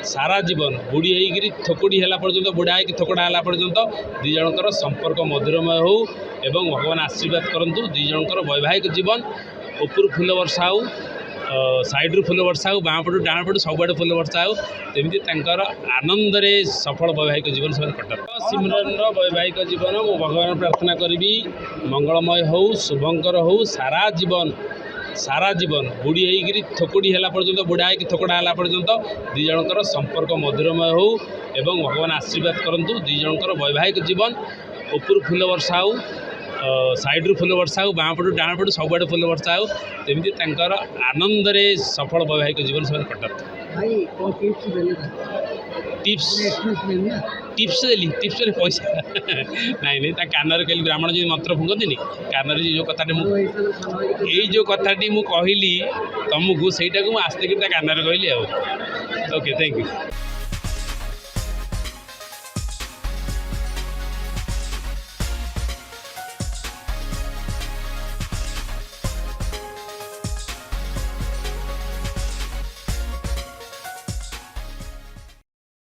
सारा जीवन बुढ़ी होकर थोकड़ी है पर्यंत बुढ़ा हो थोकड़ा है पर्यंत दी जनकर संपर्क मधुरमय हो एवं भगवान आशीर्वाद करूँ दी जनकर वैवाहिक जीवन ऊपर फुल वर्षा हो साइड्रु फुल वर्षा हो बाँ पटू डाण पटू सबुआड़े फुल वर्षा हो तेमती आनंद सफल वैवाहिक जीवन से कटक सिमरन वैवाहिक जीवन मु भगवान प्रार्थना करी मंगलमय हो शुभंकर हो सारा जीवन बुढ़ी होकर थोकड़ी है पर्यंत बुढ़ा हो थोकड़ा है पर्यंत दी जनकर संपर्क मधुरमय हो एवं भगवान आशीर्वाद करूँ दी जनकर वैवाहिक जीवन ऊपर फुल वर्षा हो साइड्रु फुल वर्षा हो बाँ पटू डाण पटू सबुआड़े फुल वर्षा हो तेमती आनंद सफल वैवाहिक जीवन से कटक टिप्स देली टिप्स पैसा नाई नहीं कान कहली ब्राह्मण जी मंत्र फुंकती कान जो कथाटी जो कथाटी कहली तुमको सहीटा को आस्ते कान कहली ओके थैंक यू।